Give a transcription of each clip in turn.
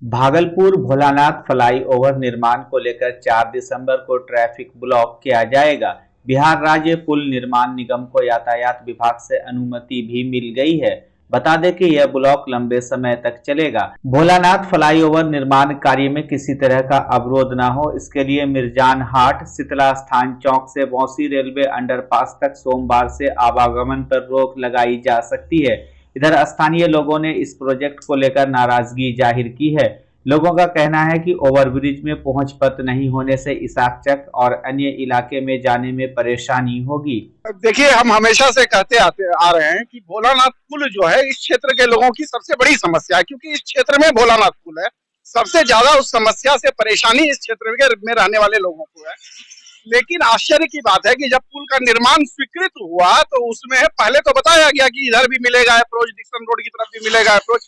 Bhagalpur Bholanath flyover निर्माण को लेकर 4 दिसंबर को ट्रैफिक ब्लॉक किया जाएगा। बिहार राज्य पुल निर्माण निगम को यातायात विभाग से अनुमति भी मिल गई है। बता दें कि यह ब्लॉक लंबे समय तक चलेगा। भोलानाथ फ्लाईओवर निर्माण कार्य में किसी तरह का अवरोध न हो, इसके लिए मिर्जान हाट शीतला स्थान चौक से बौंसी रेलवे अंडरपास तक सोमवार से आवागमन पर रोक लगाई जा सकती है। इधर स्थानीय लोगों ने इस प्रोजेक्ट को लेकर नाराजगी जाहिर की है। लोगों का कहना है कि ओवरब्रिज में पहुंच पथ नहीं होने से इसाकचक और अन्य इलाके में जाने में परेशानी होगी। देखिए, हम हमेशा से कहते आ रहे हैं कि भोलानाथ पुल जो है इस क्षेत्र के लोगों की सबसे बड़ी समस्या है, क्योंकि इस क्षेत्र में भोलानाथ पुल है। सबसे ज्यादा उस समस्या से परेशानी इस क्षेत्र में रहने वाले लोगों को है। लेकिन आश्चर्य की बात है कि जब पुल का निर्माण स्वीकृत हुआ तो उसमें पहले तो बताया गया कि इधर भी मिलेगा अप्रोच, डिक्सन रोड की तरफ भी मिलेगा अप्रोच,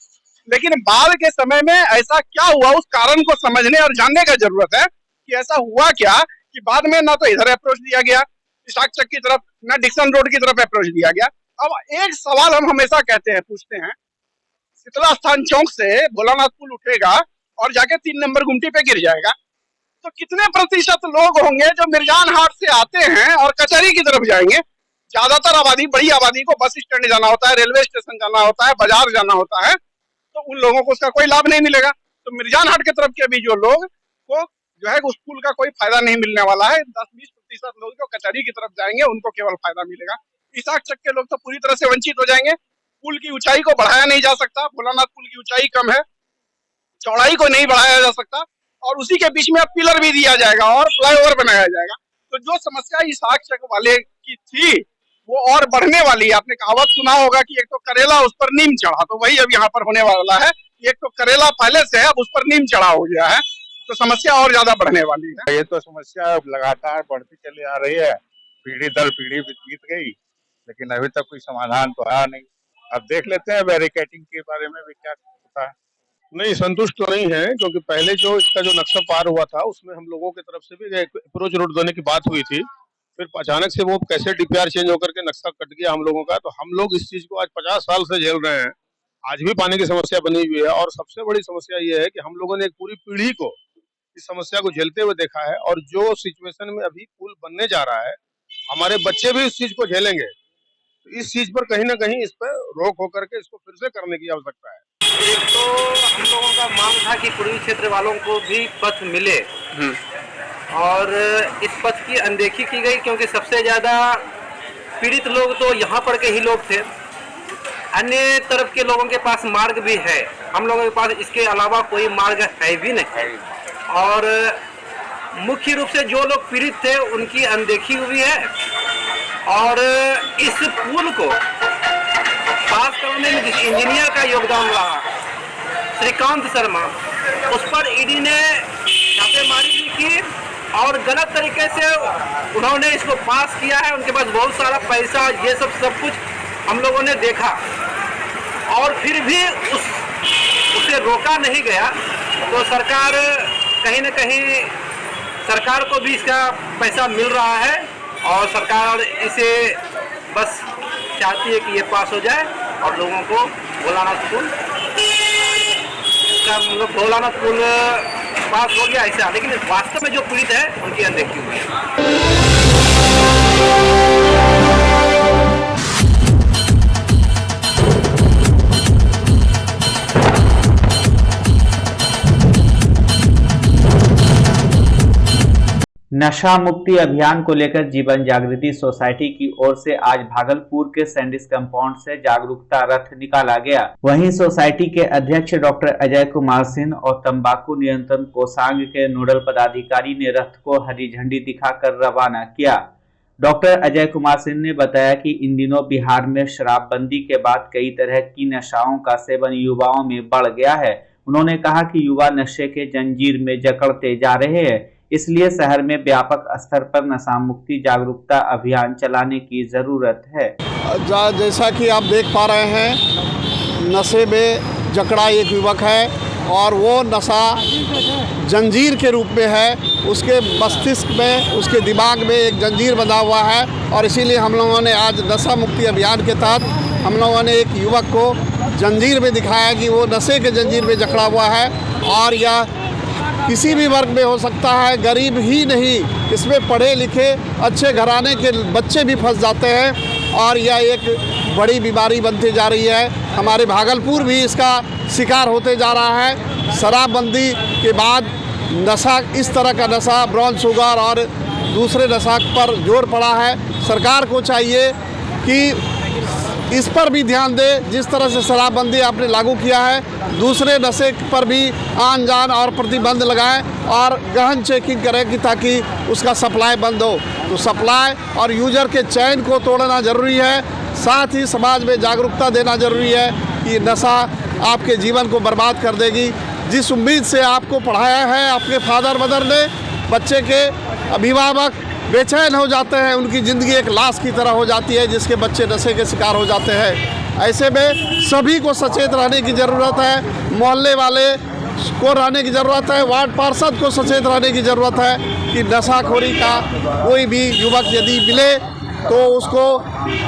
लेकिन बाद के समय में ऐसा क्या हुआ उस कारण को समझने और जानने का जरूरत है कि ऐसा हुआ क्या कि बाद में ना तो इधर अप्रोच दिया गया इसाकचक की तरफ, ना डिक्सन रोड की तरफ अप्रोच दिया गया। अब एक सवाल हम हमेशा पूछते हैं, शीतला स्थान चौक से भोलानाथ पुल उठेगा और जाके 3 नंबर गुमटी पे गिर जाएगा, तो कितने प्रतिशत लोग होंगे जो मिर्जान हाट से आते हैं और कचहरी की तरफ जाएंगे? ज्यादातर आबादी, बड़ी आबादी को बस स्टैंड जाना होता है, रेलवे स्टेशन जाना होता है, बाजार जाना होता है, तो उन लोगों को उसका कोई लाभ नहीं मिलेगा। तो मिर्जान हाट की तरफ के भी जो लोग को जो है उस पुल का कोई फायदा नहीं मिलने वाला है। 10-20% लोग जो कचहरी की तरफ जाएंगे उनको केवल फायदा मिलेगा। इसाकचक के लोग तो पूरी तरह से वंचित हो जाएंगे। पुल की ऊंचाई को बढ़ाया नहीं जा सकता, भोलानाथ पुल की ऊंचाई कम है, चौड़ाई को नहीं बढ़ाया जा सकता, और उसी के बीच में अब पिलर भी दिया जाएगा और फ्लाईओवर बनाया जाएगा। तो जो समस्या इसाकचक वाले की थी वो और बढ़ने वाली है। आपने कहावत सुना होगा कि एक तो करेला उस पर नीम चढ़ा, तो वही अब यहाँ पर होने वाला है। एक तो करेला पहले से है, अब उस पर नीम चढ़ा हो गया है, तो समस्या और ज्यादा बढ़ने वाली है। ये तो समस्या लगातार बढ़ती चली आ रही है, पीढ़ी दर पीढ़ी बीत गई, लेकिन अभी तक कोई समाधान तो आया नहीं। अब देख लेते हैं बैरिकेडिंग के बारे में भी क्या होता है। नहीं, संतुष्ट तो नहीं है, क्योंकि पहले जो इसका जो नक्शा पार हुआ था उसमें हम लोगों की तरफ से भी एक अप्रोच रोड देने की बात हुई थी। फिर अचानक से वो कैसे डीपीआर चेंज होकर के नक्शा कट गया हम लोगों का, तो हम लोग इस चीज को आज 50 साल से झेल रहे हैं। आज भी पानी की समस्या बनी हुई है, और सबसे बड़ी समस्या ये है कि हम लोगों ने एक पूरी पीढ़ी को इस समस्या को झेलते हुए देखा है, और जो सिचुएशन में अभी पुल बनने जा रहा है हमारे बच्चे भी इस चीज को झेलेंगे। तो इस चीज पर कहीं ना कहीं इस पर रोक होकर के इसको फिर से करने की आवश्यकता है। एक तो हम लोगों का मांग था कि पूर्वी क्षेत्र वालों को भी पथ मिले, और इस पथ की अनदेखी की गई, क्योंकि सबसे ज्यादा पीड़ित लोग तो यहाँ पर के ही लोग थे। अन्य तरफ के लोगों के पास मार्ग भी है, हम लोगों के पास इसके अलावा कोई मार्ग है भी नहीं, और मुख्य रूप से जो लोग पीड़ित थे उनकी अनदेखी हुई है। और इस पुल को पास करने में जिस इंजीनियर का योगदान रहा, श्रीकांत शर्मा, उस पर ईडी ने छापेमारी भी की और गलत तरीके से उन्होंने इसको पास किया है। उनके पास बहुत सारा पैसा, ये सब कुछ हम लोगों ने देखा, और फिर भी उसे रोका नहीं गया। तो सरकार कहीं न कहीं, सरकार को भी इसका पैसा मिल रहा है, और सरकार इसे बस चाहती है कि ये पास हो जाए और लोगों को भोलानाथ पुल का, मतलब भोलानाथ पुल पास हो गया ऐसा, लेकिन वास्तव में जो पीड़ित है उनकी अनदेखी हुई है। नशा मुक्ति अभियान को लेकर जीवन जागृति सोसाइटी की ओर से आज भागलपुर के सैंडिस कंपाउंड से जागरूकता रथ निकाला गया। वहीं सोसाइटी के अध्यक्ष डॉक्टर अजय कुमार सिंह और तंबाकू नियंत्रण कोषांग के नोडल पदाधिकारी ने रथ को हरी झंडी दिखाकर रवाना किया। डॉक्टर अजय कुमार सिंह ने बताया कि इन दिनों बिहार में शराबबंदी के बाद कई तरह की नशाओं का सेवन युवाओं में बढ़ गया है। उन्होंने कहा कि युवा नशे के जंजीर में जकड़ते जा रहे हैं, इसलिए शहर में व्यापक स्तर पर नशा मुक्ति जागरूकता अभियान चलाने की जरूरत है। जैसा कि आप देख पा रहे हैं, नशे में जकड़ा एक युवक है और वो नशा जंजीर के रूप में है। उसके मस्तिष्क में, उसके दिमाग में एक जंजीर बंधा हुआ है, और इसीलिए हम लोगों ने आज नशा मुक्ति अभियान के तहत हम लोगों ने एक युवक को जंजीर में दिखाया कि वो नशे के जंजीर में जकड़ा हुआ है, और यह किसी भी वर्ग में हो सकता है, गरीब ही नहीं, इसमें पढ़े लिखे अच्छे घराने के बच्चे भी फंस जाते हैं, और यह एक बड़ी बीमारी बनती जा रही है। हमारे भागलपुर भी इसका शिकार होते जा रहा है। शराबबंदी के बाद नशा, इस तरह का नशा, ब्राउन शुगर और दूसरे नशा पर जोर पड़ा है। सरकार को चाहिए कि इस पर भी ध्यान दे। जिस तरह से शराबबंदी आपने लागू किया है, दूसरे नशे पर भी आन जान और प्रतिबंध लगाएं और गहन चेकिंग करें कि ताकि उसका सप्लाई बंद हो। तो सप्लाई और यूजर के चैन को तोड़ना ज़रूरी है। साथ ही समाज में जागरूकता देना ज़रूरी है कि नशा आपके जीवन को बर्बाद कर देगी। जिस उम्मीद से आपको पढ़ाया है आपके फादर मदर ने, बच्चे के अभिभावक बेचैन हो जाते हैं, उनकी ज़िंदगी एक लाश की तरह हो जाती है जिसके बच्चे नशे के शिकार हो जाते हैं। ऐसे में सभी को सचेत रहने की ज़रूरत है। मोहल्ले वाले को रहने की ज़रूरत है, वार्ड पार्षद को सचेत रहने की ज़रूरत है कि नशाखोरी का कोई भी युवक यदि मिले तो उसको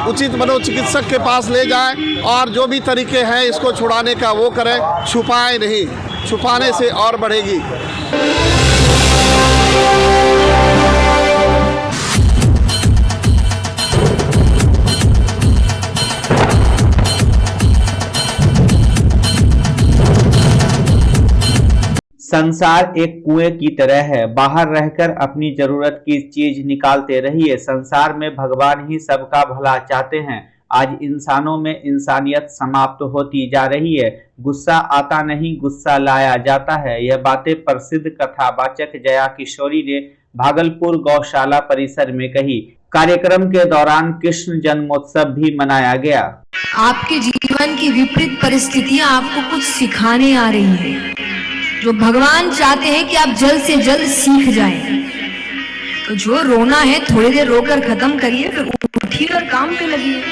उचित मनोचिकित्सक के पास ले जाएं, और जो भी तरीके हैं इसको छुड़ाने का वो करें, छुपाएं नहीं। छुपाने से और बढ़ेगी। संसार एक कुएं की तरह है, बाहर रहकर अपनी जरूरत की चीज निकालते रहिए। संसार में भगवान ही सबका भला चाहते हैं। आज इंसानों में इंसानियत समाप्त होती जा रही है। गुस्सा आता नहीं, गुस्सा लाया जाता है। यह बातें प्रसिद्ध कथावाचक जया किशोरी ने भागलपुर गौशाला परिसर में कही। कार्यक्रम के दौरान कृष्ण जन्मोत्सव भी मनाया गया। आपके जीवन की विपरीत परिस्थितियां आपको कुछ सिखाने आ रही हैं, जो भगवान चाहते हैं कि आप जल्द से जल्द सीख जाएं। तो जो रोना है थोड़ी देर रोकर खत्म करिए, फिर उठिए और काम पे लगिए।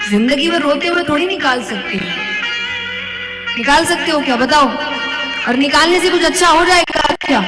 जिंदगी में रोते हुए थोड़ी निकाल सकते हो। निकाल सकते हो क्या बताओ? और निकालने से कुछ अच्छा हो जाएगा क्या?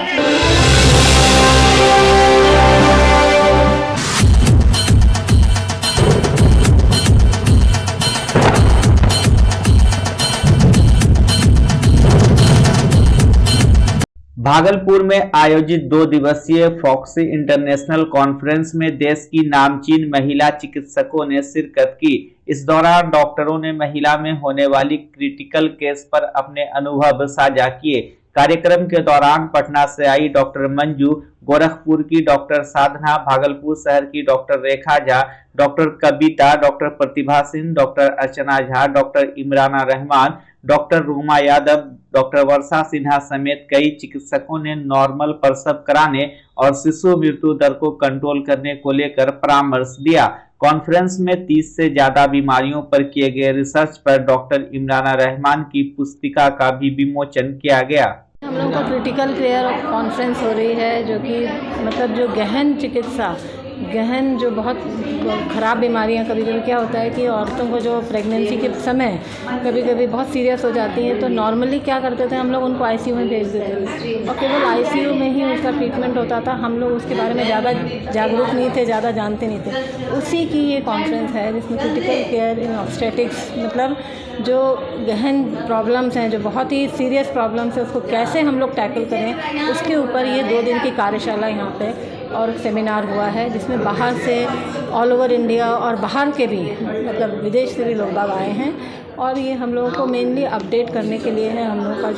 भागलपुर में आयोजित 2 दिवसीय फॉक्सी इंटरनेशनल कॉन्फ्रेंस में देश की नामचीन महिला चिकित्सकों ने शिरकत की। इस दौरान डॉक्टरों ने महिला में होने वाली क्रिटिकल केस पर अपने अनुभव साझा किए। कार्यक्रम के दौरान पटना से आई डॉक्टर मंजू, गोरखपुर की डॉक्टर साधना, भागलपुर शहर की doctor Rekha Jha, doctor Kavita, doctor Pratibha Singh, doctor Archana Jha, doctor Imrana Rahman, doctor Ruma Yadav, doctor Varsha Sinha समेत कई चिकित्सकों ने नॉर्मल प्रसव कराने और शिशु मृत्यु दर को कंट्रोल करने को लेकर परामर्श दिया। कॉन्फ्रेंस में 30 से ज्यादा बीमारियों पर किए गए रिसर्च पर डॉक्टर इमराना रहमान की पुस्तिका का भी विमोचन किया गया। हम लोग को क्रिटिकल केयर कॉन्फ्रेंस हो रही है, जो कि मतलब जो गहन चिकित्सा, गहन जो बहुत ख़राब बीमारियां, कभी कभी क्या होता है कि औरतों को जो प्रेगनेंसी के समय कभी कभी बहुत सीरियस हो जाती हैं, तो नॉर्मली क्या करते थे हम लोग, उनको आईसीयू में भेज देते थे और केवल आईसीयू में ही उसका ट्रीटमेंट होता था। हम लोग उसके बारे में ज़्यादा जागरूक नहीं थे, ज़्यादा जानते नहीं थे। उसी की ये कॉन्फ्रेंस है जिसमें क्रिटिकल केयर इन ऑब्स्टेटिक्स, मतलब जो गहन प्रॉब्लम्स हैं, जो बहुत ही सीरियस प्रॉब्लम्स हैं, उसको कैसे हम लोग टैकल करें, उसके ऊपर ये 2 दिन की कार्यशाला यहाँ पे और सेमिनार हुआ है, जिसमें बाहर से ऑल ओवर इंडिया और बाहर के भी, मतलब विदेश से भी लोग बाग आए हैं। और ये हम लोगों को मेनली अपडेट करने के लिए है। हम लोगों का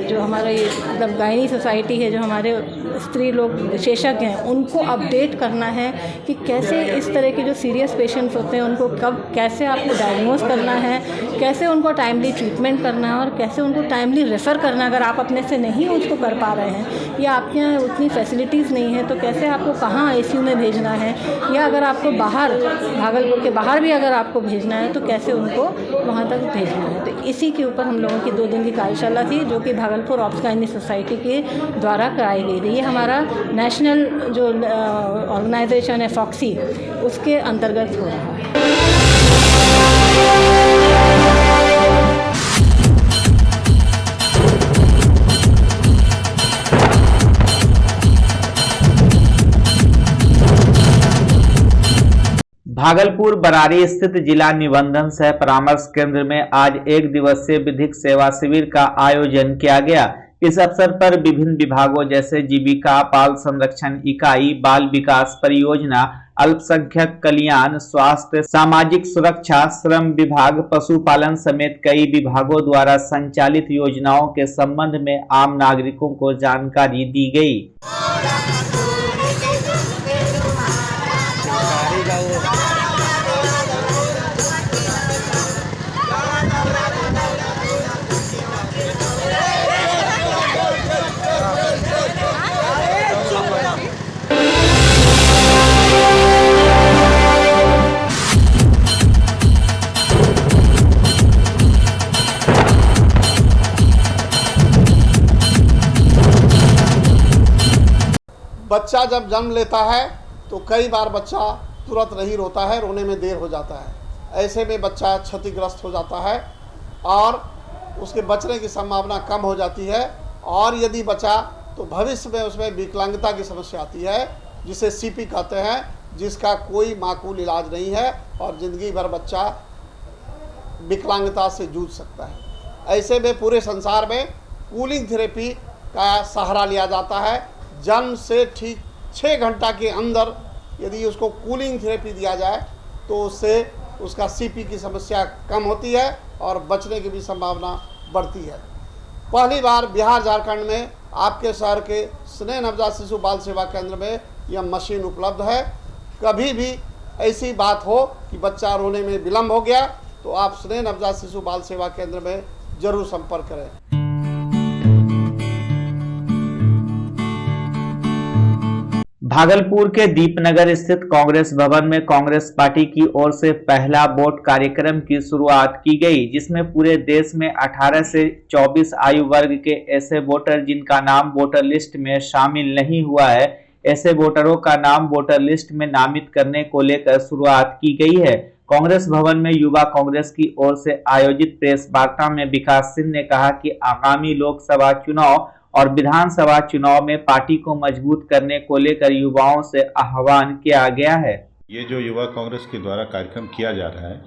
जो हमारा ये मतलब गायनी सोसाइटी है, जो हमारे स्त्री लोग विशेषज्ञ हैं, उनको अपडेट करना है कि कैसे इस तरह के जो सीरियस पेशेंट्स होते हैं उनको कब कैसे आपको डायग्नोज करना है, कैसे उनको टाइमली ट्रीटमेंट करना है और कैसे उनको टाइमली रेफ़र करना है। अगर आप अपने से नहीं उसको कर पा रहे हैं या आपके यहाँ उतनी फैसिलिटीज़ नहीं है, तो कैसे आपको कहाँ आईसीयू में भेजना है, या अगर आपको बाहर भागलपुर के बाहर भी अगर आपको भेजना है तो कैसे उनको वहाँ तक भेजना है। तो इसी के ऊपर हम लोगों की 2 दिन की कार्यशाला थी, जो कि भागलपुर ऑब्स्टेटिक सोसाइटी के द्वारा कराई गई थी। ये हमारा नेशनल जो ऑर्गेनाइजेशन है फॉक्सी, उसके अंतर्गत हो रहा है। भागलपुर बरारी स्थित जिला निबंधन सह परामर्श केंद्र में आज 1 दिवसीय विधिक सेवा शिविर का आयोजन किया गया। इस अवसर पर विभिन्न विभागों जैसे जीविका, बाल संरक्षण इकाई, बाल विकास परियोजना, अल्पसंख्यक कल्याण, स्वास्थ्य, सामाजिक सुरक्षा, श्रम विभाग, पशुपालन समेत कई विभागों द्वारा संचालित योजनाओं के संबंध में आम नागरिकों को जानकारी दी गई। बच्चा जब जन्म लेता है तो कई बार बच्चा तुरंत नहीं रोता है, रोने में देर हो जाता है। ऐसे में बच्चा क्षतिग्रस्त हो जाता है और उसके बचने की संभावना कम हो जाती है। और यदि बचा तो भविष्य में उसमें विकलांगता की समस्या आती है, जिसे सीपी कहते हैं, जिसका कोई माकूल इलाज नहीं है और ज़िंदगी भर बच्चा विकलांगता से जूझ सकता है। ऐसे में पूरे संसार में कूलिंग थेरेपी का सहारा लिया जाता है। जन्म से ठीक 6 घंटा के अंदर यदि उसको कूलिंग थेरेपी दिया जाए तो उससे उसका सीपी की समस्या कम होती है और बचने की भी संभावना बढ़ती है। पहली बार बिहार झारखंड में आपके शहर के स्नेह नवजात शिशु बाल सेवा केंद्र में यह मशीन उपलब्ध है। कभी भी ऐसी बात हो कि बच्चा रोने में विलम्ब हो गया तो आप स्नेह नवजात शिशु बाल सेवा केंद्र में जरूर संपर्क करें। भागलपुर के दीपनगर स्थित कांग्रेस भवन में कांग्रेस पार्टी की ओर से पहला वोट कार्यक्रम की शुरुआत की गई, जिसमें पूरे देश में 18 से 24 आयु वर्ग के ऐसे वोटर जिनका नाम वोटर लिस्ट में शामिल नहीं हुआ है, ऐसे वोटरों का नाम वोटर लिस्ट में नामित करने को लेकर शुरुआत की गई है। कांग्रेस भवन में युवा कांग्रेस की ओर से आयोजित प्रेस वार्ता में विकास सिंह ने कहा कि आगामी लोकसभा चुनाव और विधानसभा चुनाव में पार्टी को मजबूत करने को लेकर युवाओं से आह्वान किया गया है। ये जो युवा कांग्रेस के द्वारा कार्यक्रम किया जा रहा है,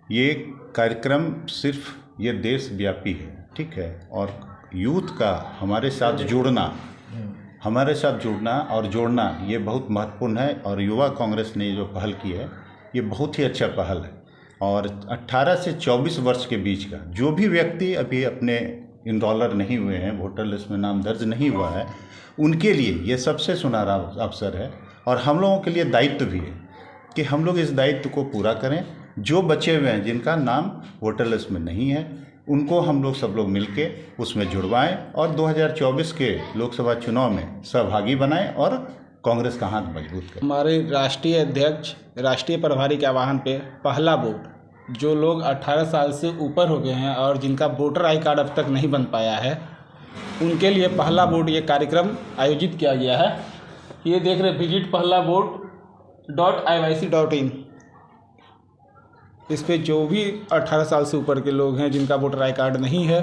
ये कार्यक्रम सिर्फ ये देशव्यापी है, ठीक है, और यूथ का हमारे साथ जुड़ना और जोड़ना ये बहुत महत्वपूर्ण है। और युवा कांग्रेस ने जो पहल की है ये बहुत ही अच्छा पहल है। और 18 से 24 वर्ष के बीच का जो भी व्यक्ति अभी अपने इनरोलर नहीं हुए हैं, वोटर लिस्ट में नाम दर्ज नहीं हुआ है, उनके लिए ये सबसे सुनहरा अवसर है। और हम लोगों के लिए दायित्व भी है कि हम लोग इस दायित्व को पूरा करें। जो बचे हुए हैं जिनका नाम वोटर लिस्ट में नहीं है, उनको हम लोग सब लोग मिलके उसमें जुड़वाएं और 2024 के लोकसभा चुनाव में सहभागी बनाएं और कांग्रेस का हाथ मजबूत करें। हमारे राष्ट्रीय अध्यक्ष, राष्ट्रीय प्रभारी के आह्वान पे पहला वोट जो लोग 18 साल से ऊपर हो गए हैं और जिनका वोटर आई कार्ड अब तक नहीं बन पाया है, उनके लिए पहला वोट ये कार्यक्रम आयोजित किया गया है। ये देख रहे विजिट पहला वोट.ivyc.in, इस पे जो भी 18 साल से ऊपर के लोग हैं जिनका वोटर आई कार्ड नहीं है,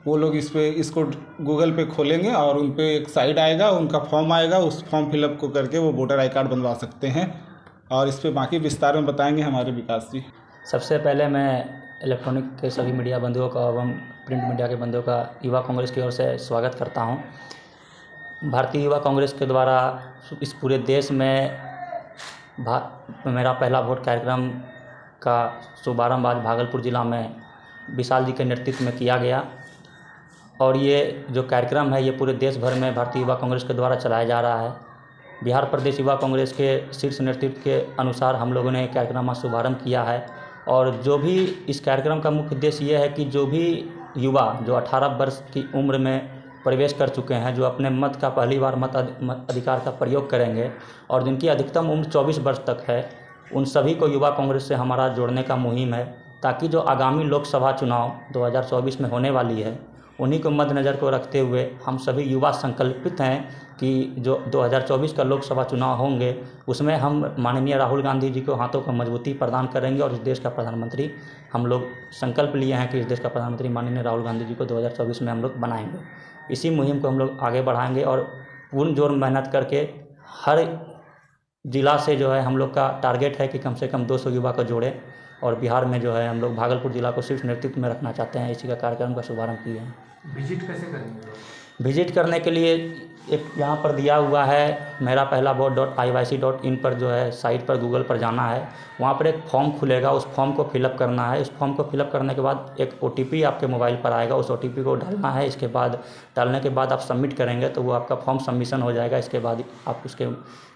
वो लोग इसको गूगल पे खोलेंगे और उन पे एक साइट आएगा, उनका फॉर्म आएगा, उस फॉर्म फिलअप को करके वो वोटर आई कार्ड बनवा सकते हैं। और इस पे बाकी विस्तार में बताएंगे हमारे विकास जी। सबसे पहले मैं इलेक्ट्रॉनिक के सभी मीडिया बंधुओं का एवं प्रिंट मीडिया के बंधुओं का युवा कांग्रेस की ओर से स्वागत करता हूं। भारतीय युवा कांग्रेस के द्वारा इस पूरे देश में मेरा पहला वोट कार्यक्रम का शुभारंभ आज भागलपुर ज़िला में विशाल जी के नेतृत्व में किया गया। और ये जो कार्यक्रम है ये पूरे देश भर में भारतीय युवा कांग्रेस के द्वारा चलाया जा रहा है। बिहार प्रदेश युवा कांग्रेस के शीर्ष नेतृत्व के अनुसार हम लोगों ने कार्यक्रम का शुभारंभ किया है। और जो भी इस कार्यक्रम का मुख्य उद्देश्य ये है कि जो भी युवा जो 18 वर्ष की उम्र में प्रवेश कर चुके हैं, जो अपने मत का पहली बार मत अधिकार का प्रयोग करेंगे और जिनकी अधिकतम उम्र 24 वर्ष तक है, उन सभी को युवा कांग्रेस से हमारा जोड़ने का मुहिम है, ताकि जो आगामी लोकसभा चुनाव 2024 में होने वाली है, उन्हीं को मद्देनज़र को रखते हुए हम सभी युवा संकल्पित हैं कि जो 2024 का लोकसभा चुनाव होंगे उसमें हम माननीय राहुल गांधी जी को हाथों को मजबूती प्रदान करेंगे और इस देश का प्रधानमंत्री हम लोग संकल्प लिए हैं कि इस देश का प्रधानमंत्री माननीय राहुल गांधी जी को 2024 में हम लोग बनाएंगे। इसी मुहिम को हम लोग आगे बढ़ाएंगे और पूर्ण जोर मेहनत करके हर ज़िला से जो है हम लोग का टारगेट है कि कम से कम 200 युवा को जोड़ें और बिहार में जो है हम लोग भागलपुर ज़िला को शीर्ष नेतृत्व में रखना चाहते हैं। इसी का कार्यक्रम का शुभारंभ किए हैं। विजिट कैसे करेंगे? विजिट करने के लिए एक यहाँ पर दिया हुआ है मेरा पहला वोट.iyc.in पर जो है साइट पर गूगल पर जाना है। वहाँ पर एक फॉर्म खुलेगा, उस फॉर्म को फिलअप करना है। उस फॉर्म को फिलअप करने के बाद एक OTP आपके मोबाइल पर आएगा, उस OTP को डालना है। इसके बाद डालने के बाद आप सबमिट करेंगे तो वो आपका फॉर्म सबमिशन हो जाएगा। इसके बाद आप उसके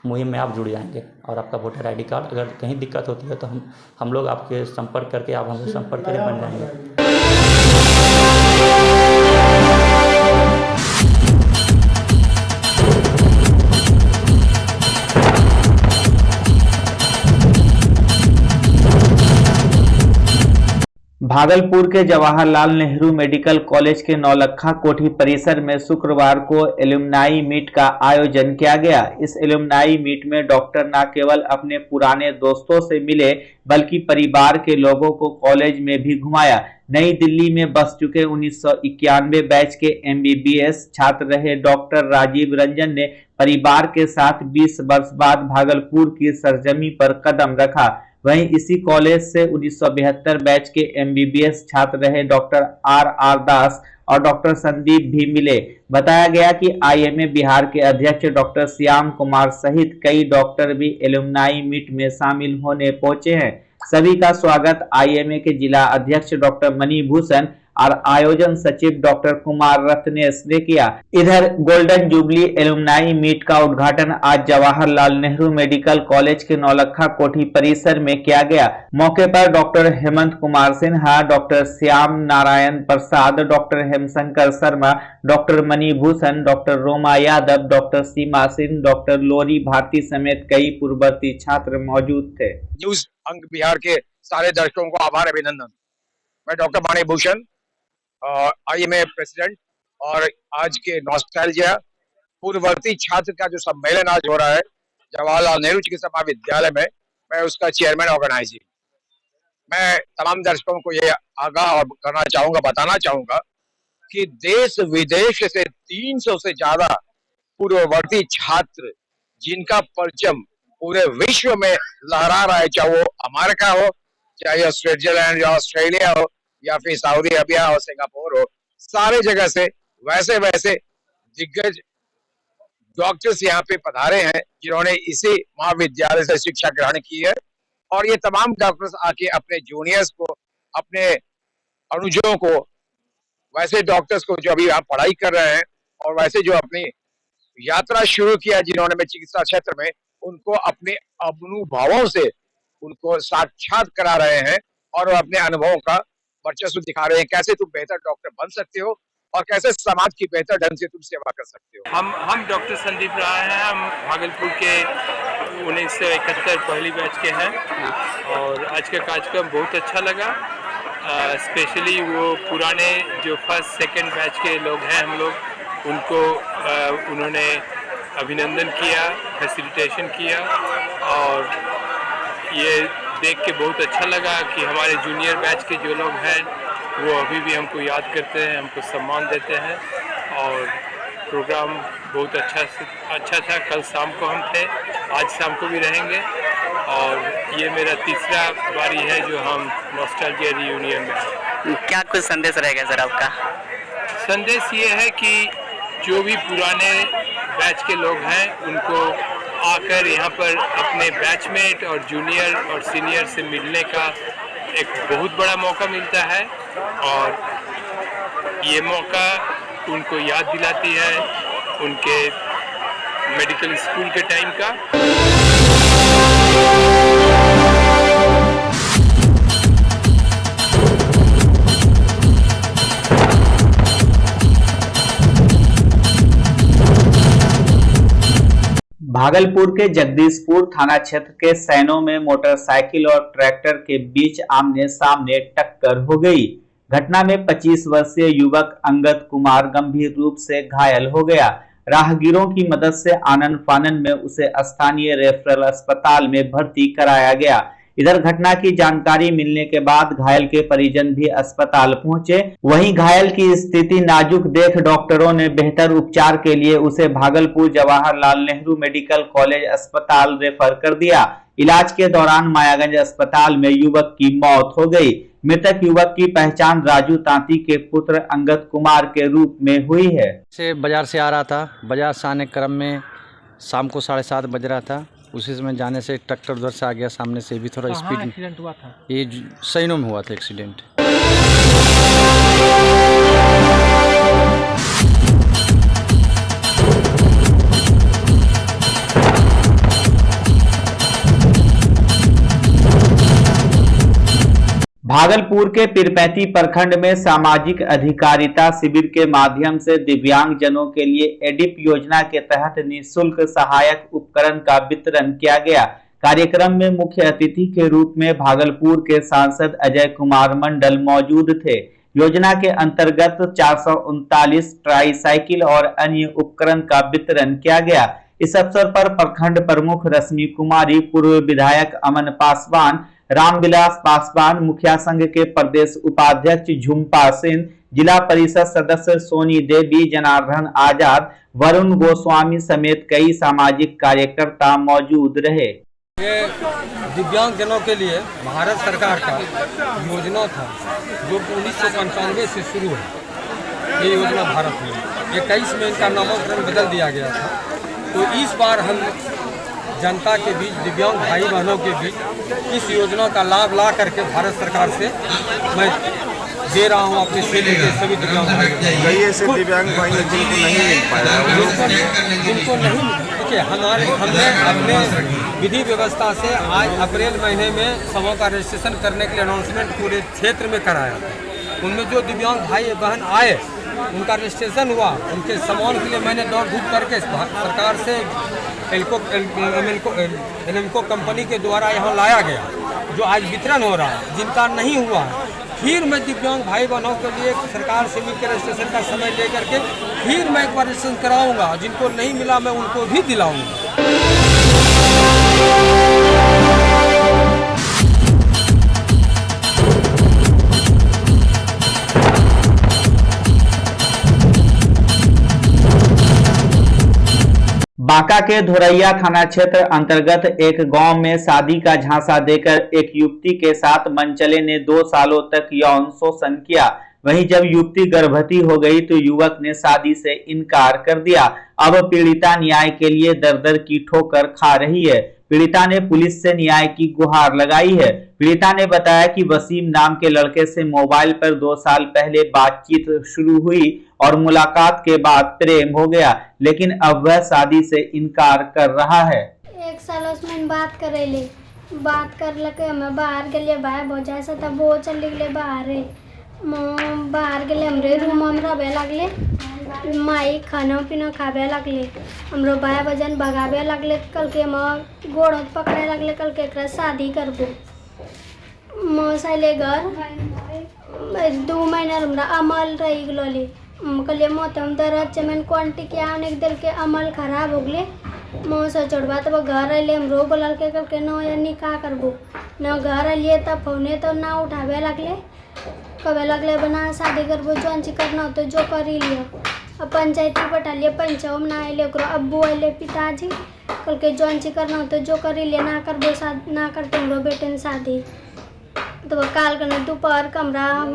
मुहिम में आप जुड़ जाएंगे और आपका वोटर ID कार्ड, अगर कहीं दिक्कत होती है तो हम लोग आपके संपर्क करके आप हमसे संपर्क करें, बन जाएंगे। भागलपुर के जवाहरलाल नेहरू मेडिकल कॉलेज के नौलखा कोठी परिसर में शुक्रवार को एलुमनाई मीट का आयोजन किया गया। इस एलुमनाई मीट में डॉक्टर न केवल अपने पुराने दोस्तों से मिले बल्कि परिवार के लोगों को कॉलेज में भी घुमाया। नई दिल्ली में बस चुके 1991 बैच के MBBS छात्र रहे डॉक्टर राजीव रंजन ने परिवार के साथ 20 वर्ष बाद भागलपुर की सरजमी पर कदम रखा। वहीं इसी कॉलेज से 1972 बैच के MBBS छात्र रहे डॉक्टर RR दास और डॉक्टर संदीप भी मिले। बताया गया कि IMA बिहार के अध्यक्ष डॉक्टर श्याम कुमार सहित कई डॉक्टर भी एलुमनाई मीट में शामिल होने पहुंचे हैं। सभी का स्वागत IMA के जिला अध्यक्ष डॉक्टर मणिभूषण और आयोजन सचिव डॉक्टर कुमार रत्नेश ने किया। इधर गोल्डन जुबली एलुमनाई मीट का उद्घाटन आज जवाहरलाल नेहरू मेडिकल कॉलेज के नौलखा कोठी परिसर में किया गया। मौके पर doctor Hemant Kumar Sinha, doctor Shyam Narayan Prasad, doctor Hemshankar Sharma, doctor Manibhushan, doctor Roma Yadav, doctor Seema Singh, doctor Lori Bharti समेत कई पूर्ववर्ती छात्र मौजूद थे। न्यूज अंक बिहार के सारे दर्शकों को आभार अभिनंदन। मैं डॉक्टर मणिभूषण, IMA प्रेसिडेंट, और आज के नॉस्टैल्जिया पूर्ववर्ती छात्र का जो सम्मेलन आज हो रहा है जवाहरलाल नेहरू चिकित्सा महाविद्यालय में, मैं उसका चेयरमैन ऑर्गेनाइजिंग। मैं तमाम दर्शकों को ये आगाह करना चाहूंगा, बताना चाहूंगा कि देश विदेश से 300 से ज्यादा पूर्ववर्ती छात्र जिनका परचम पूरे विश्व में लहरा रहा है, चाहे वो अमेरिका हो, चाहे स्विट्जरलैंड या ऑस्ट्रेलिया हो, या फिर सऊदी अरबिया और सिंगापुर हो, सारे जगह से वैसे वैसे दिग्गज डॉक्टर्स यहाँ पे पधारे हैं जिन्होंने इसी महाविद्यालय से शिक्षा ग्रहण की है। और ये तमाम डॉक्टर्स आके अपने जूनियर्स को, अपने अनुजों को, वैसे डॉक्टर्स को जो अभी यहाँ पढ़ाई कर रहे हैं और वैसे जो अपनी यात्रा शुरू किया जिन्होंने में चिकित्सा क्षेत्र में, उनको अपने अनुभवों से उनको साक्षात करा रहे हैं और अपने अनुभवों का वर्चस्व दिखा रहे हैं, कैसे तुम बेहतर डॉक्टर बन सकते हो और कैसे समाज की बेहतर ढंग से तुम सेवा कर सकते हो। हम डॉक्टर संदीप राय हैं, हम भागलपुर के 1971 पहली बैच के हैं और आज का कार्यक्रम बहुत अच्छा लगा। स्पेशली वो पुराने जो फर्स्ट सेकंड बैच के लोग हैं हम लोग, उनको उन्होंने अभिनंदन किया, फैसिलिटेशन किया और ये देख के बहुत अच्छा लगा कि हमारे जूनियर बैच के जो लोग हैं वो अभी भी हमको याद करते हैं, हमको सम्मान देते हैं और प्रोग्राम बहुत अच्छा था। कल शाम को हम थे, आज शाम को भी रहेंगे और ये मेरा तीसरा बारी है जो हम नॉस्टैल्जिया रियूनियन में हैं। क्या कुछ संदेश रहेगा सर आपका? संदेश ये है कि जो भी पुराने बैच के लोग हैं उनको आकर यहाँ पर अपने बैचमेट और जूनियर और सीनियर से मिलने का एक बहुत बड़ा मौका मिलता है और ये मौका उनको याद दिलाती है उनके मेडिकल स्कूल के टाइम का। भागलपुर के जगदीशपुर थाना क्षेत्र के सैनो में मोटरसाइकिल और ट्रैक्टर के बीच आमने सामने टक्कर हो गई। घटना में 25 वर्षीय युवक अंगद कुमार गंभीर रूप से घायल हो गया। राहगीरों की मदद से आनन फानन में उसे स्थानीय रेफरल अस्पताल में भर्ती कराया गया। इधर घटना की जानकारी मिलने के बाद घायल के परिजन भी अस्पताल पहुंचे। वहीं घायल की स्थिति नाजुक देख डॉक्टरों ने बेहतर उपचार के लिए उसे भागलपुर जवाहरलाल नेहरू मेडिकल कॉलेज अस्पताल रेफर कर दिया। इलाज के दौरान मायागंज अस्पताल में युवक की मौत हो गई। मृतक युवक की पहचान राजू तांती के पुत्र अंगद कुमार के रूप में हुई है। से बाजार से आ रहा था, बाजार से आने क्रम में शाम को 7:30 बज रहा था। उसी समय जाने से ट्रैक्टर उधर से आ गया, सामने से भी थोड़ा स्पीड। एक्सीडेंट हुआ था? ये सैनो में हुआ था एक्सीडेंट। भागलपुर के पीरपैंती प्रखंड में सामाजिक अधिकारिता शिविर के माध्यम से दिव्यांग जनों के लिए एडिप योजना के तहत निःशुल्क सहायक उपकरण का वितरण किया गया। कार्यक्रम में मुख्य अतिथि के रूप में भागलपुर के सांसद अजय कुमार मंडल मौजूद थे। योजना के अंतर्गत 439 ट्राईसाइकिल और अन्य उपकरण का वितरण किया गया। इस अवसर पर प्रखंड प्रमुख रश्मि कुमारी, पूर्व विधायक अमन पासवान, रामविलास पासवान, मुखिया संघ के प्रदेश उपाध्यक्ष झुम्पा सिंह, जिला परिषद सदस्य सोनी देवी, जनार्दन आजाद, वरुण गोस्वामी समेत कई सामाजिक कार्यकर्ता मौजूद रहे। ये दिव्यांग जनों के लिए भारत सरकार का योजना था जो 1995 से शुरू है। ये योजना भारत में 21 में इनका नामकरण बदल दिया गया था। तो इस बार हम जनता के बीच, दिव्यांग भाई बहनों के बीच इस योजना का लाभ ला करके भारत सरकार से मैं दे रहा हूँ अपने जिले के सभी दिव्यांग भाई। कई ऐसे दिव्यांग भाई जिनको नहीं मिल पाया, जिनको नहीं, देखिए हमने अपने विधि व्यवस्था से आज अप्रैल महीने में सबों का रजिस्ट्रेशन करने के लिए अनाउंसमेंट पूरे क्षेत्र में कराया था। उनमें जो दिव्यांग भाई बहन आए उनका रजिस्ट्रेशन हुआ। उनके सामान के लिए मैंने दौड़ धूप करके सरकार से एल्को कंपनी के द्वारा यहाँ लाया गया, जो आज वितरण हो रहा है। जिनका नहीं हुआ फिर मैं दिव्यांग भाई बहनों के लिए सरकार से मिलकर रजिस्ट्रेशन का समय लेकर के फिर मैं एक बार रजिस्ट्रेशन कराऊंगा। जिनको नहीं मिला मैं उनको भी दिलाऊंगा। बांका के धोरैया थाना क्षेत्र अंतर्गत एक गांव में शादी का झांसा देकर एक युवती के साथ मनचले ने 2 सालों तक यौन शोषण किया। वहीं जब युवती गर्भवती हो गई तो युवक ने शादी से इनकार कर दिया। अब पीड़िता न्याय के लिए दर-दर की ठोकर खा रही है। पीड़िता ने पुलिस से न्याय की गुहार लगाई है। पीड़िता ने बताया कि वसीम नाम के लड़के से मोबाइल पर 2 साल पहले बातचीत शुरू हुई और मुलाकात के बाद प्रेम हो गया, लेकिन अब वह शादी से इनकार कर रहा है। 1 साल उसमें बात करेले, बात कर लके मैं बाहर गेलिए, भाई भौजाई से तब वो चल गए बाहर गेले हमरे रूम में रहे लगले, माई खाना पीना खावे लगले, हमरो भाई बजन भगावे लगले। कल के माँ गोड़ पकड़े लगले, कल के शादी करबो। माँ से घर 2 महीना हमरा अमल रही गलोली। कहलिए मोतम दर्द चमन क्वांटी के आने दिल के अमल खराब हो गए। मोह से चढ़वा तब घर अलिए हमरो बोल के कल के न यानी का करबो न घर अलिए तब फोने तो ना उठावे लगले, कवे लगले बना शादी करबो जौन ची करना तो जो कर ही लियो। अब पंचायती बैठालिए, पंचायत में आए अब्बू आए पिताजी, कल के जौन ची करना तो जो कर ही लिया, ना करबो ना करते हमरो बेटे ने शादी। तो काल करने दोपहर कमरा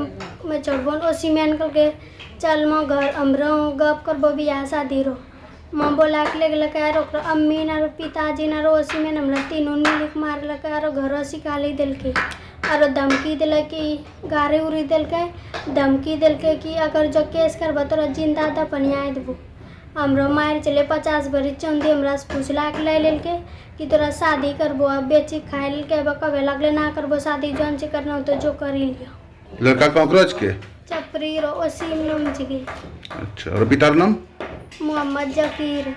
में चढ़बो उसी में कल के चल माँ घर हमरो गप करबो बियाह शादी रो। माँ बोला के लेके रोक अम्मी ना पिताजी ना रोसी में हमरा तीनों मिलिक मार लगे और घर सिखाली दिल के और धमकी दिल कि गाड़ी उड़ी दिल के धमकी दिल के कि अगर जो केस करब तोरा जिंदा दफनिया देबो। हमरो मार चले 50 भरी चंदी हमरा से पूछला के ले के कि तोरा शादी करबो, अब बेची खाए के कबे लगले ना करबो शादी, जौन से करना तो जो कर ही लियो। लड़का कॉकरोच के चपरी रो वसीम नाम जी। अच्छा, और पिता नाम मोहम्मद जकीर।